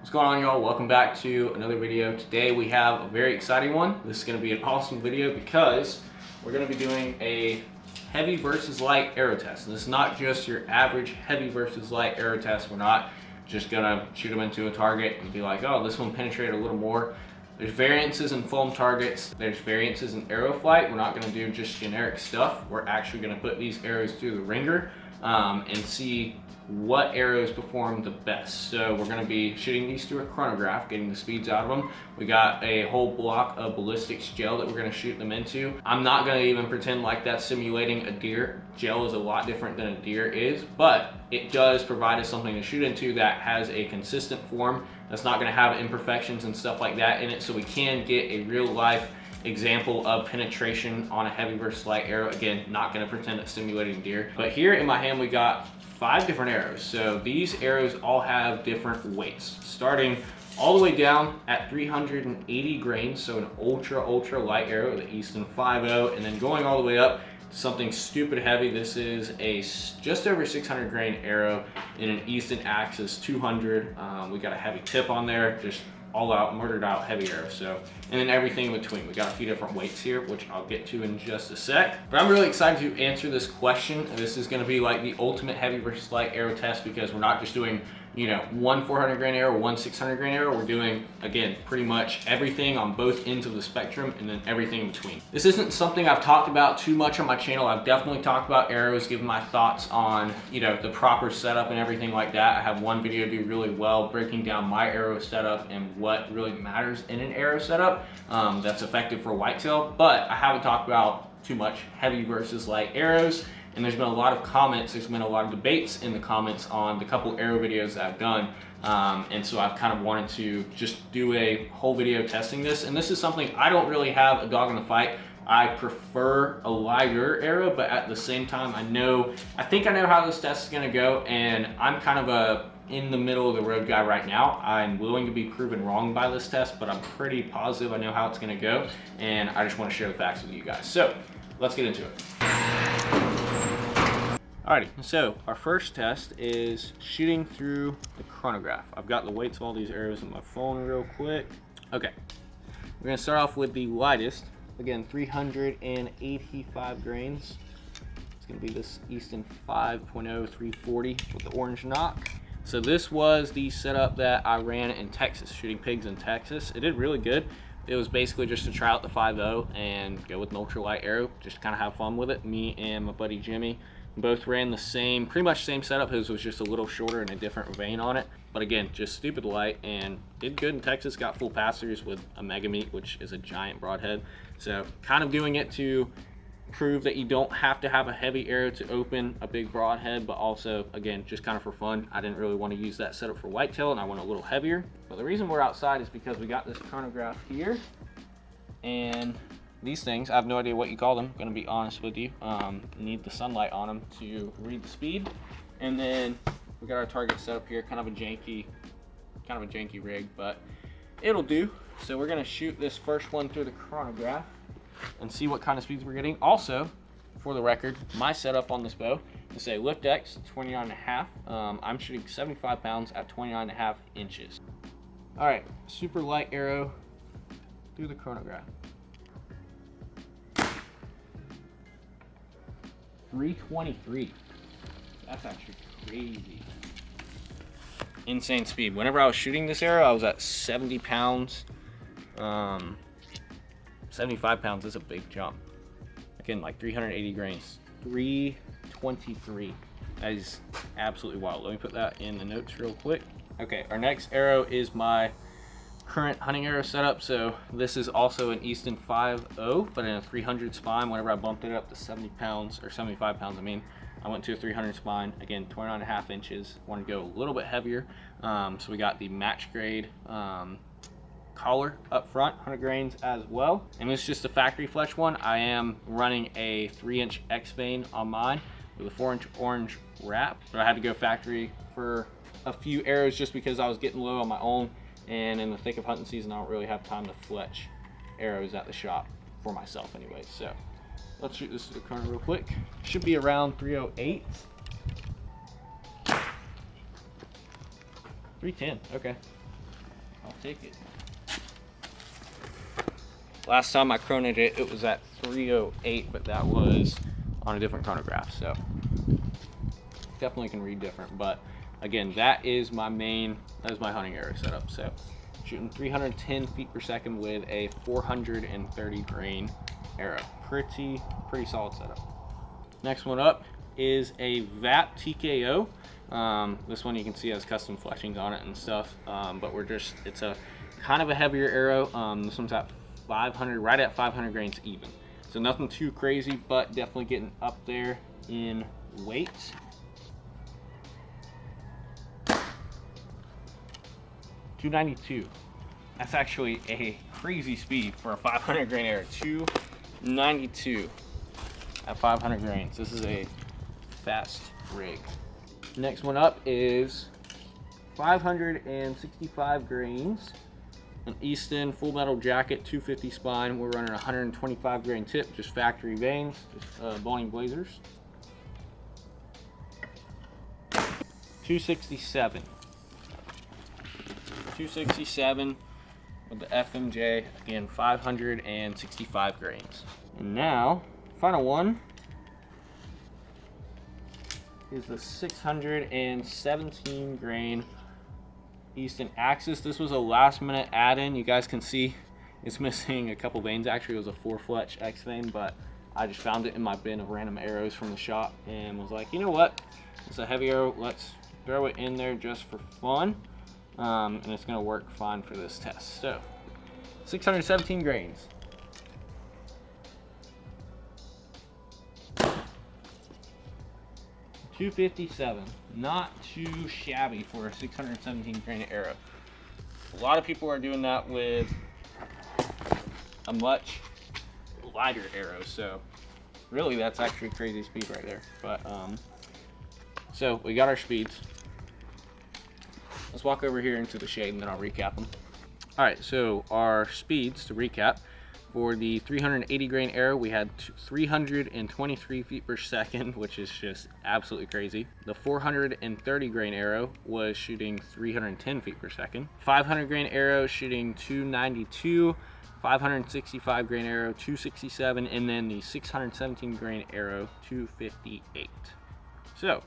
What's going on, y'all? Welcome back to another video. Today we have a very exciting one. This is going to be an awesome video because we're going to be doing a heavy versus light arrow test. And this is not just your average heavy versus light arrow test. We're not just going to shoot them into a target and be like, oh, this one penetrated a little more. There's variances in foam targets. There's variances in arrow flight. We're not going to do just generic stuff. We're actually going to put these arrows through the ringer and see what arrows perform the best. So we're going to be shooting these through a chronograph, getting the speeds out of them. We got a whole block of Ballistic's gel that we're going to shoot them into. I'm not going to even pretend like that's simulating a deer. Gel is a lot different than a deer is, but it does provide us something to shoot into that has a consistent form that's not going to have imperfections and stuff like that in it, so we can get a real life example of penetration on a heavy versus light arrow. Again, not going to pretend it's simulating deer. But here in my hand we got 5 different arrows. So these arrows all have different weights, starting all the way down at 380 grains, so an ultra light arrow, the Easton 5.0, and then going all the way up to something stupid heavy. This is a just over 600 grain arrow in an Easton Axis 200. We got a heavy tip on there, just all out, murdered out heavy arrow. So, and then everything in between. We got a few different weights here, which I'll get to in just a sec. But I'm really excited to answer this question. This is going to be like the ultimate heavy versus light arrow test, because we're not just doing, you know, one 400 grain arrow, one 600 grain arrow. We're doing, again, pretty much everything on both ends of the spectrum, and then everything in between. This isn't something I've talked about too much on my channel. I've definitely talked about arrows, given my thoughts on, you know, the proper setup and everything like that. I have one video do really well breaking down my arrow setup and what really matters in an arrow setup that's effective for whitetail, but I haven't talked about too much heavy versus light arrows. And there's been a lot of comments, there's been a lot of debates in the comments on the couple arrow videos that I've done. And so I've kind of wanted to just do a whole video testing this. And this is something I don't really have a dog in the fight. I prefer a lighter arrow, but at the same time, I think I know how this test is gonna go, and I'm kind of a in the middle of the road guy right now. I'm willing to be proven wrong by this test, but I'm pretty positive I know how it's gonna go, and I just wanna share the facts with you guys. So let's get into it. Alrighty, so our first test is shooting through the chronograph. I've got the weights of all these arrows on my phone real quick. Okay, we're gonna start off with the lightest. Again, 385 grains. It's gonna be this Easton 5.0 340 with the orange knock. So this was the setup that I ran in Texas, shooting pigs in Texas. It did really good. It was basically just to try out the 5.0 and go with an ultralight arrow, just to kind of have fun with it. Me and my buddy Jimmy both ran the same, pretty much same setup. His was just a little shorter and a different vein on it. But again, just stupid light, and did good in Texas. Got full passers with a mega meat, which is a giant broadhead. So kind of doing it to prove that you don't have to have a heavy arrow to open a big broadhead, but also, again, just kind of for fun. I didn't really want to use that setup for whitetail, and I went a little heavier. But the reason we're outside is because we got this chronograph here, and these things, I have no idea what you call them, I'm gonna be honest with you. Need the sunlight on them to read the speed. And then we got our target set up here, kind of a janky rig, but it'll do. So we're gonna shoot this first one through the chronograph and see what kind of speeds we're getting. Also, for the record, my setup on this bow is a lift X 29.5. I'm shooting 75 pounds at 29.5 inches. All right, super light arrow through the chronograph. 323. That's actually crazy. Insane speed. Whenever I was shooting this arrow, I was at 70 pounds. 75 pounds is a big jump. Again, like 380 grains. 323. That is absolutely wild. Let me put that in the notes real quick. Okay, our next arrow is my current hunting arrow setup. So this is also an Easton 5.0, but in a 300 spine. Whenever I bumped it up to 70 pounds, or 75 pounds, I went to a 300 spine. Again, 29.5 inches. Want to go a little bit heavier. So we got the match grade collar up front, 100 grains as well. And this is just a factory fletch one. I am running a 3-inch X vein on mine with a 4-inch orange wrap, but I had to go factory for a few arrows just because I was getting low on my own, and in the thick of hunting season, I don't really have time to fletch arrows at the shop for myself anyways. So let's shoot this to the corner real quick. Should be around 308. 310, okay. I'll take it. Last time I chronoed it, it was at 308, but that was on a different chronograph, so definitely can read different. But again, that is my hunting arrow setup. So shooting 310 feet per second with a 430 grain arrow. Pretty solid setup. Next one up is a VAP TKO. This one you can see has custom fleshings on it and stuff, but it's a kind of a heavier arrow. This one's at 500, right at 500 grains even. So nothing too crazy, but definitely getting up there in weight. .292. That's actually a crazy speed for a 500 grain arrow. 292 at 500 grains. This is a fast rig. Next one up is 565 grains. An Easton full metal jacket, 250 spine. We're running 125 grain tip, just factory vanes, just Bowling Blazers. 267. 267 with the FMJ, again 565 grains. And now, final one is the 617 grain Easton Axis. This was a last minute add-in. You guys can see it's missing a couple vanes. Actually, it was a 4-fletch X vane, but I just found it in my bin of random arrows from the shop and was like, you know what? It's a heavy arrow. Let's throw it in there just for fun. And it's going to work fine for this test. So, 617 grains. .257, not too shabby for a 617 grain arrow. A lot of people are doing that with a much lighter arrow, so really that's actually crazy speed right there. But so we got our speeds. Let's walk over here into the shade and then I'll recap them. All right, so our speeds, to recap, for the 380 grain arrow, we had 323 feet per second, which is just absolutely crazy. The 430 grain arrow was shooting 310 feet per second. 500 grain arrow shooting 292, 565 grain arrow 267, and then the 617 grain arrow 258. So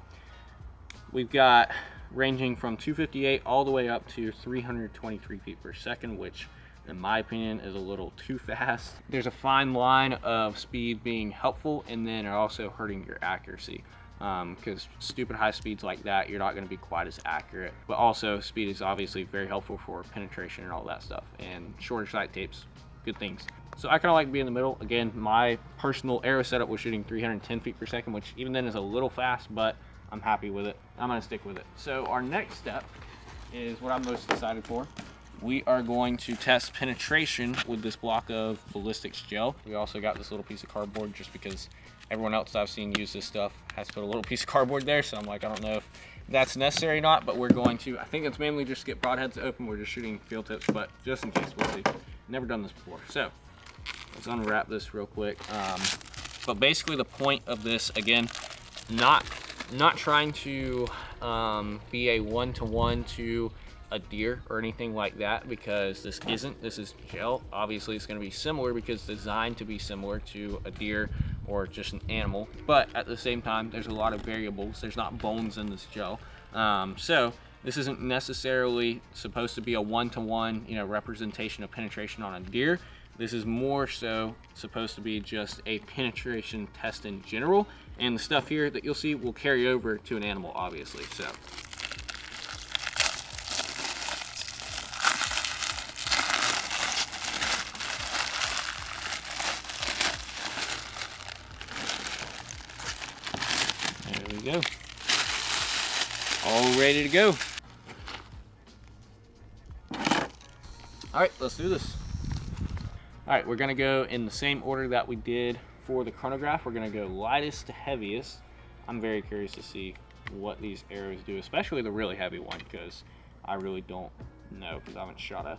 we've got ranging from 258 all the way up to 323 feet per second, which in my opinion is a little too fast. There's a fine line of speed being helpful and then also hurting your accuracy, because stupid high speeds like that, you're not going to be quite as accurate. But also speed is obviously very helpful for penetration and all that stuff, and shorter sight tapes, good things. So I kind of like to be in the middle. Again, my personal arrow setup was shooting 310 feet per second, which even then is a little fast, but I'm happy with it. I'm going to stick with it. So our next step is what I'm most excited for. We are going to test penetration with this block of Ballistic gel. We also got this little piece of cardboard just because everyone else I've seen use this stuff has put a little piece of cardboard there. So I'm like, I don't know if that's necessary or not, but we're going to. I think it's mainly just to get broadheads open. We're just shooting field tips, but just in case, we'll see. Never done this before. So let's unwrap this real quick. But basically the point of this, again, not trying to be a one-to-one to a deer or anything like that, because this is gel. Obviously it's going to be similar because it's designed to be similar to a deer or just an animal, but at the same time there's a lot of variables. There's not bones in this gel, so this isn't necessarily supposed to be a one-to-one, representation of penetration on a deer. This is more so supposed to be just a penetration test in general, and the stuff here that you'll see will carry over to an animal, obviously. So there we go. All ready to go. All right, let's do this. All right, we're gonna go in the same order that we did for the chronograph. We're gonna go lightest to heaviest. I'm very curious to see what these arrows do, especially the really heavy one, because I really don't know, because I haven't shot a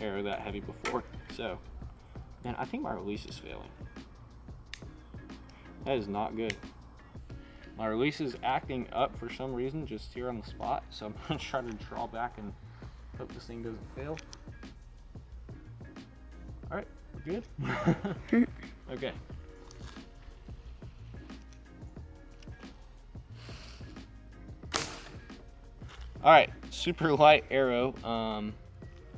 arrow that heavy before. So, man, I think my release is failing. That is not good. My release is acting up for some reason just here on the spot, so I'm gonna try to draw back and Hope this thing doesn't fail. All right, we're good. Okay. All right, super light arrow.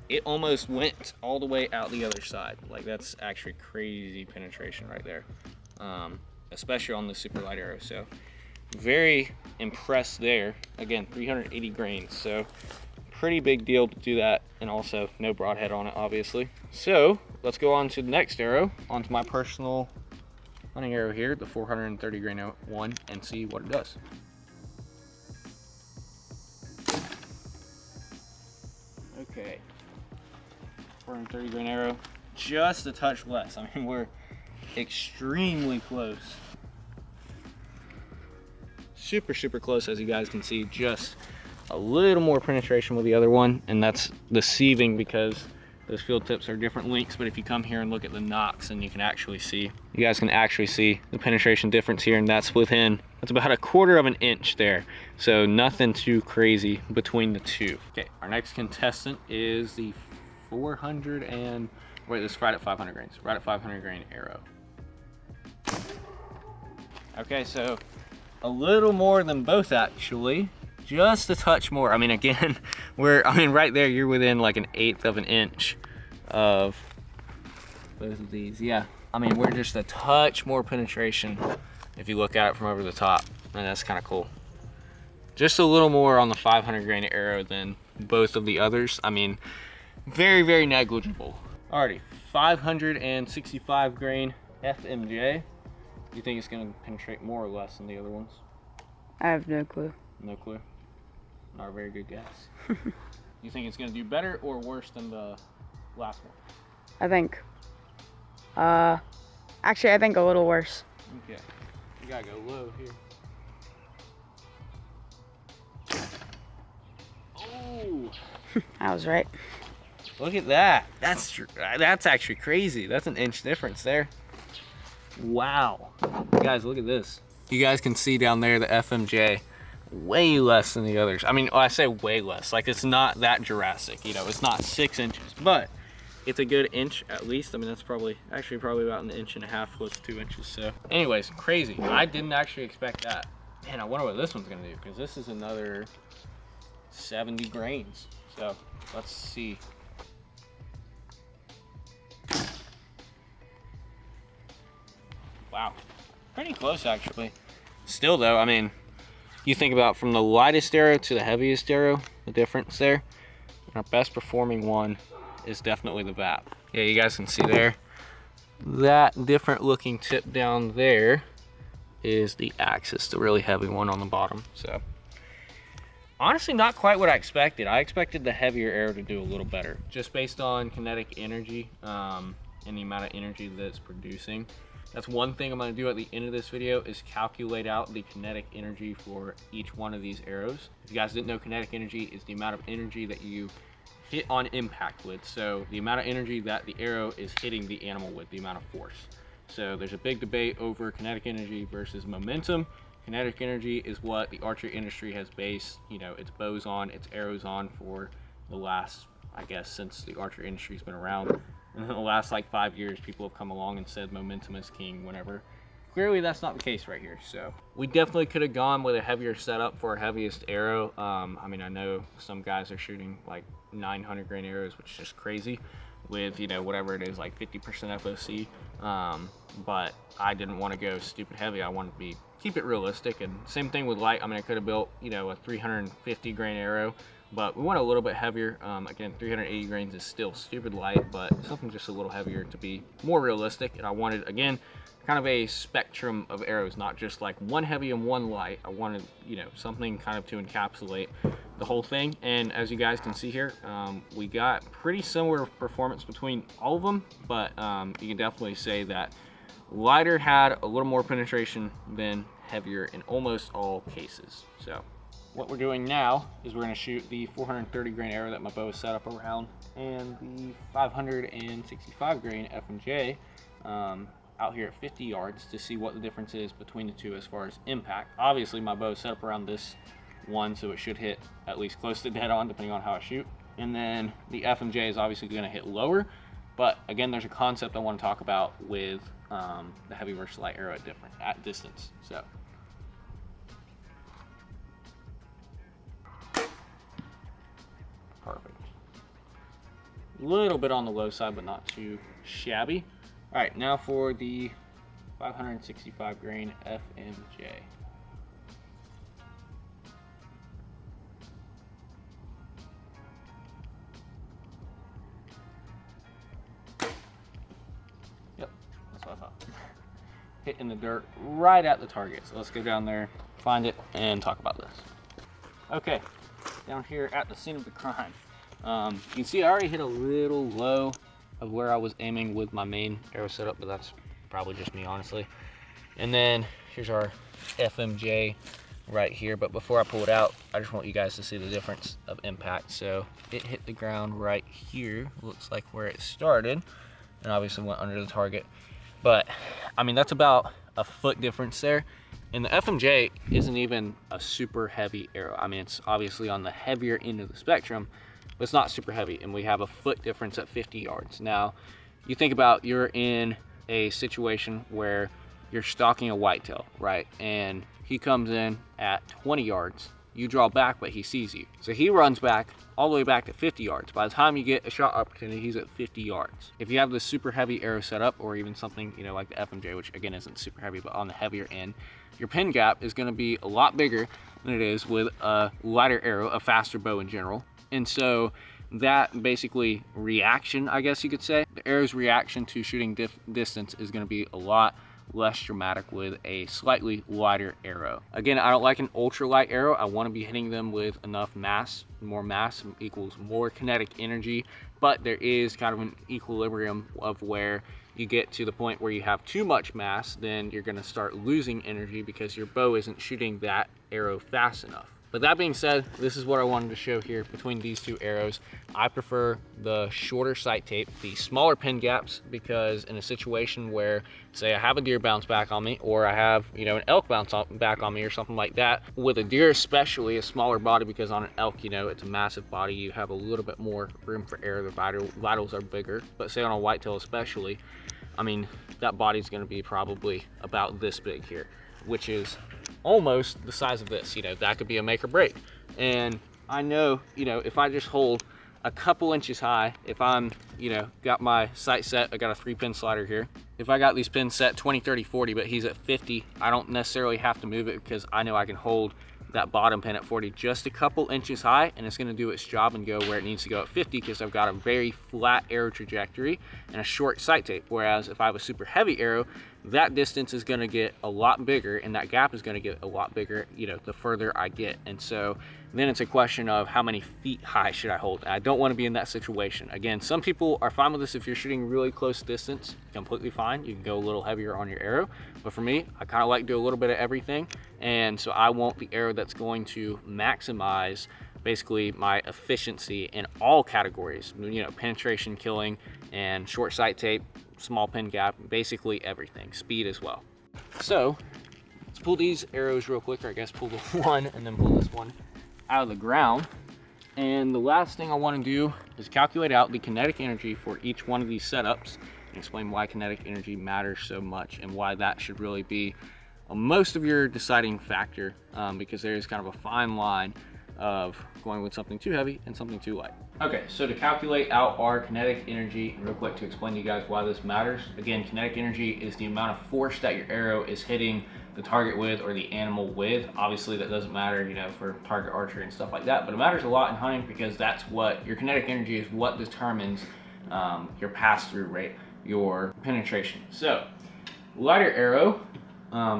It almost went all the way out the other side. Like, that's actually crazy penetration right there, especially on the super light arrow. So very impressed there. Again, 380 grains, so pretty big deal to do that, and also no broadhead on it, obviously. So let's go on to the next arrow, onto my personal hunting arrow here, the 430 grain one, and see what it does. Okay, 430 grain arrow, just a touch less. I mean, we're extremely close. Super close, as you guys can see. Just a little more penetration with the other one, and that's the sieving, because those field tips are different lengths. But if you come here and look at the nocks, and you guys can actually see the penetration difference here, and that's about a quarter of an inch there. So nothing too crazy between the two. Okay, our next contestant is the 400 and wait, this is right at 500 grains. Right at 500 grain arrow. Okay, so a little more than both, actually. Just a touch more. I mean, again, right there, you're within like 1/8 of an inch of both of these. Yeah, I mean, we're just a touch more penetration if you look at it from over the top, and that's kind of cool. Just a little more on the 500 grain arrow than both of the others. I mean, very negligible. Alrighty, 565 grain FMJ. Do you think it's going to penetrate more or less than the other ones? I have no clue. No clue. Not a very good guess. You think it's going to do better or worse than the last one? I think. Actually, I think a little worse. Okay. You gotta go low here. Oh! I was right. Look at that. That's actually crazy. That's an inch difference there. Wow. Guys, look at this. You guys can see down there the FMJ. Way less than the others. I mean, I say way less. Like, it's not that Jurassic, you know, it's not 6 inches, but it's a good inch at least. I mean, that's probably about 1.5 inches, close to 2 inches. So anyways, crazy. I didn't actually expect that. Man, I wonder what this one's gonna do, because this is another 70 grains. So let's see. Wow, pretty close actually. Still though, I mean, you think about from the lightest arrow to the heaviest arrow, the difference there. Our best performing one is definitely the VAP. Yeah, you guys can see there. That different looking tip down there is the Axis, the really heavy one on the bottom. So honestly, not quite what I expected. I expected the heavier arrow to do a little better, just based on kinetic energy and the amount of energy that it's producing. That's one thing I'm going to do at the end of this video, is calculate out the kinetic energy for each one of these arrows. If you guys didn't know, kinetic energy is the amount of energy that you hit on impact with. So the amount of energy that the arrow is hitting the animal with, the amount of force. So there's a big debate over kinetic energy versus momentum. Kinetic energy is what the archery industry has based, you know, its bows on, its arrows on for the last, I guess, since the archery industry's been around. And in the last like 5 years, people have come along and said momentum is king, whenever clearly that's not the case right here. So we definitely could have gone with a heavier setup for our heaviest arrow. I mean, I know some guys are shooting like 900 grain arrows, which is just crazy, with, you know, whatever it is, like 50% FOC. But I didn't want to go stupid heavy. I wanted to keep it realistic. And same thing with light. I mean, I could have built, you know, a 350 grain arrow, but we went a little bit heavier. Again, 380 grains is still stupid light, but something just a little heavier to be more realistic. And I wanted, again, kind of a spectrum of arrows, not just like one heavy and one light. I wanted, you know, something kind of to encapsulate the whole thing. And as you guys can see here, we got pretty similar performance between all of them, but you can definitely say that lighter had a little more penetration than heavier in almost all cases. So what we're doing now is we're going to shoot the 430 grain arrow that my bow is set up around, and the 565 grain FMJ out here at 50 yards to see what the difference is between the two as far as impact. Obviously my bow is set up around this one, so it should hit at least close to dead on depending on how I shoot. and then the FMJ is obviously going to hit lower. But again, there's a concept I want to talk about with the heavy versus light arrow at distance. So. Perfect. A little bit on the low side, but not too shabby. All right, now for the 565 grain FMJ. Yep, that's what I thought. Hitting the dirt right at the target. So let's go down there, find it, and talk about this. Okay, down here at the scene of the crime. You can see I already hit a little low of where I was aiming with my main arrow setup, but that's probably just me, honestly. And then here's our FMJ right here, but before I pull it out, I just want you guys to see the difference of impact. So it hit the ground right here, looks like where it started, and obviously went under the target. But I mean, that's about a foot difference there. And the FMJ isn't even a super heavy arrow. I mean, it's obviously on the heavier end of the spectrum, but it's not super heavy. And we have a foot difference at 50 yards. Now, you think about you're in a situation where you're stalking a whitetail, right? And he comes in at 20 yards. You draw back, but he sees you. So he runs back all the way back to 50 yards. By the time you get a shot opportunity, he's at 50 yards. If you have this super heavy arrow setup, or even something, you know, like the FMJ, which again isn't super heavy, but on the heavier end, your pin gap is gonna be a lot bigger than it is with a lighter arrow, a faster bow in general. And so that basically reaction, I guess you could say, the arrow's reaction to shooting distance is gonna be a lot less dramatic with a slightly lighter arrow. Again, I don't like an ultralight arrow. I want to be hitting them with enough mass. More mass equals more kinetic energy, but there is kind of an equilibrium of where you get to the point where you have too much mass, then you're going to start losing energy because your bow isn't shooting that arrow fast enough. But that being said, this is what I wanted to show here between these two arrows. I prefer the shorter sight tape, the smaller pin gaps, because in a situation where, say, I have a deer bounce back on me, or I have, you know, an elk bounce back on me or something like that, with a deer especially, a smaller body, because on an elk, you know, it's a massive body, you have a little bit more room for air, the vitals are bigger. But say on a whitetail especially, I mean, that body's gonna be probably about this big here, which is almost the size of this. You know, that could be a make or break. And I know, you know, if I just hold a couple inches high, if I'm, you know, got my sight set, I got a 3-pin slider here. If I got these pins set 20, 30, 40, but he's at 50, I don't necessarily have to move it because I know I can hold that bottom pin at 40 just a couple inches high, and it's going to do its job and go where it needs to go at 50 because I've got a very flat arrow trajectory and a short sight tape. Whereas if I have a super heavy arrow, that distance is going to get a lot bigger and that gap is going to get a lot bigger, you know, the further I get. And so then it's a question of how many feet high should I hold. And I don't want to be in that situation. Again, some people are fine with this. If you're shooting really close distance, completely fine. You can go a little heavier on your arrow. But for me, I kind of like to do a little bit of everything. And so I want the arrow that's going to maximize basically my efficiency in all categories, you know, penetration, killing, and short sight tape, small pin gap, basically everything, speed as well. So let's pull these arrows real quick, or I guess pull the one and then pull this one out of the ground. And the last thing I want to do is calculate out the kinetic energy for each one of these setups and explain why kinetic energy matters so much and why that should really be most of your deciding factor, because there is kind of a fine line of going with something too heavy and something too light. Okay, so to calculate out our kinetic energy, real quick to explain to you guys why this matters. Again, kinetic energy is the amount of force that your arrow is hitting the target with or the animal with. Obviously that doesn't matter, you know, for target archery and stuff like that, but it matters a lot in hunting because that's what your kinetic energy is, what determines your pass-through rate, your penetration. So lighter arrow,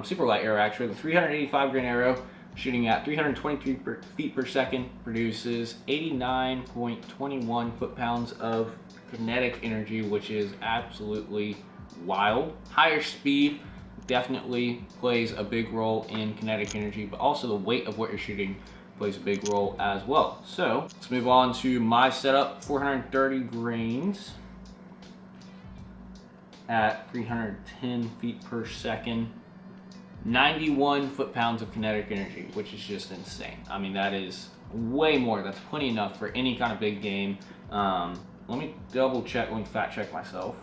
super light arrow actually, the 385 grain arrow shooting at 323 feet per second produces 89.21 foot-pounds of kinetic energy, which is absolutely wild. Higher speed definitely plays a big role in kinetic energy, but also the weight of what you're shooting plays a big role as well. So let's move on to my setup. 430 grains at 310 feet per second. 91 foot-pounds of kinetic energy, which is just insane. I mean, that is way more. That's plenty enough for any kind of big game. Let me double check, let me fact check myself.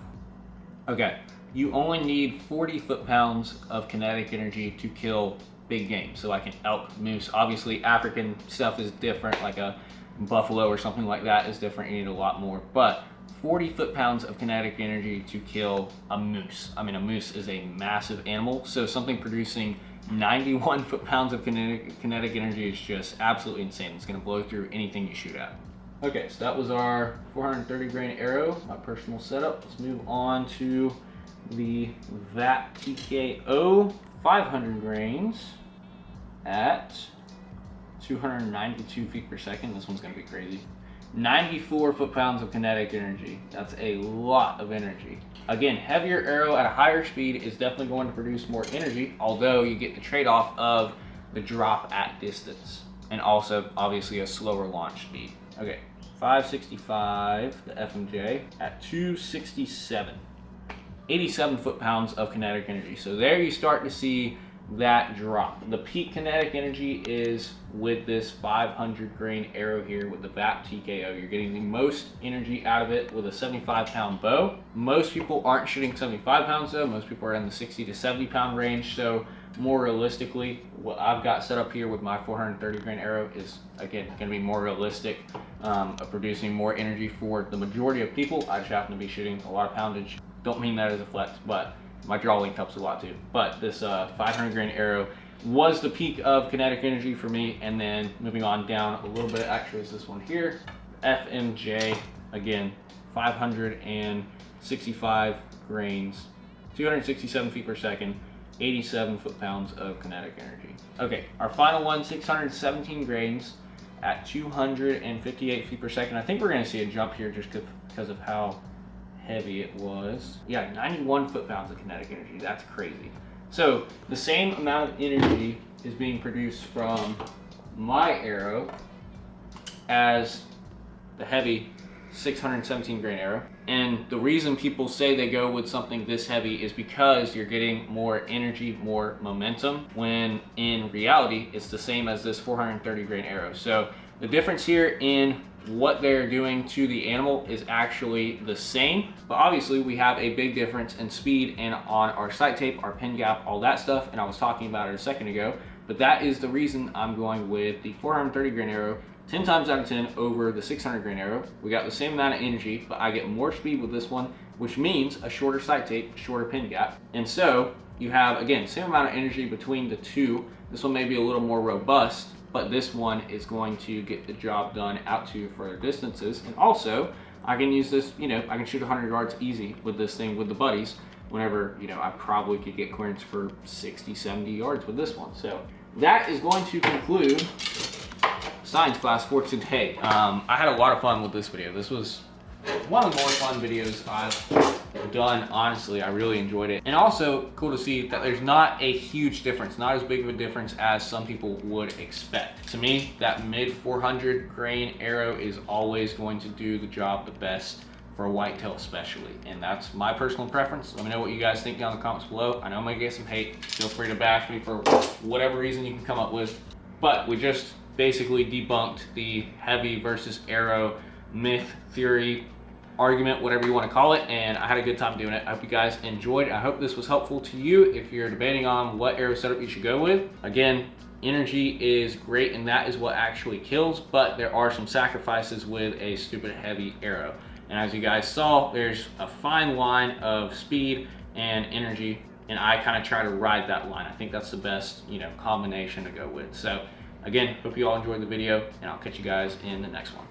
Okay, you only need 40 foot-pounds of kinetic energy to kill big game. So like an elk, moose, obviously African stuff is different, like a buffalo or something like that is different, you need a lot more. But 40 foot-pounds of kinetic energy to kill a moose. I mean, a moose is a massive animal, so something producing 91 foot-pounds of kinetic energy is just absolutely insane. It's gonna blow through anything you shoot at. Okay, so that was our 430 grain arrow, my personal setup. Let's move on to the VAT TKO 500 grains at 292 feet per second. This one's gonna be crazy. 94 foot-pounds of kinetic energy. That's a lot of energy. Again, heavier arrow at a higher speed is definitely going to produce more energy, although you get the trade-off of the drop at distance and also obviously a slower launch speed. Okay, 565, the FMJ at 267. 87 foot-pounds of kinetic energy. So there you start to see that drop. The peak kinetic energy is with this 500 grain arrow here with the VAT TKO. You're getting the most energy out of it with a 75-pound bow. Most people aren't shooting 75 pounds though. Most people are in the 60 to 70 pound range. So more realistically, what I've got set up here with my 430 grain arrow is, again, going to be more realistic of producing more energy for the majority of people. I just happen to be shooting a lot of poundage. Don't mean that as a flex, but my draw length helps a lot too. But this 500 grain arrow was the peak of kinetic energy for me. And then moving on down a little bit, actually is this one here, FMJ, again, 565 grains, 267 feet per second, 87 foot-pounds of kinetic energy. Okay, our final one, 617 grains at 258 feet per second. I think we're gonna see a jump here just because of how heavy it was. Yeah, 91 foot-pounds of kinetic energy. That's crazy. So the same amount of energy is being produced from my arrow as the heavy 617 grain arrow. And the reason people say they go with something this heavy is because you're getting more energy, more momentum, when in reality it's the same as this 430 grain arrow. So the difference here in what they're doing to the animal is actually the same, but obviously we have a big difference in speed and on our sight tape, our pin gap, all that stuff, and I was talking about it a second ago. But that is the reason I'm going with the 430 grain arrow 10 times out of 10 over the 600 grain arrow. We got the same amount of energy, but I get more speed with this one, which means a shorter sight tape, shorter pin gap. And so you have, again, same amount of energy between the two. This one may be a little more robust, but this one is going to get the job done out to further distances. And also, I can use this, you know, I can shoot 100 yards easy with this thing with the buddies, whenever, you know, I probably could get clearance for 60, 70 yards with this one. So that is going to conclude science class for today. I had a lot of fun with this video. This was one of the more fun videos I've done, honestly. I really enjoyed it. And also cool to see that there's not a huge difference, not as big of a difference as some people would expect. To me, that mid 400 grain arrow is always going to do the job the best for a whitetail especially, and that's my personal preference. Let me know what you guys think down in the comments below. I know I'm gonna get some hate. Feel free to bash me for whatever reason you can come up with, but we just basically debunked the heavy versus arrow myth, theory, argument, whatever you want to call it, and I had a good time doing it. I hope you guys enjoyed. I hope this was helpful to you if you're debating on what arrow setup you should go with. Again, energy is great and that is what actually kills, but there are some sacrifices with a stupid heavy arrow. And as you guys saw, there's a fine line of speed and energy, and I kind of try to ride that line. I think that's the best, you know, combination to go with. So again, hope you all enjoyed the video, and I'll catch you guys in the next one.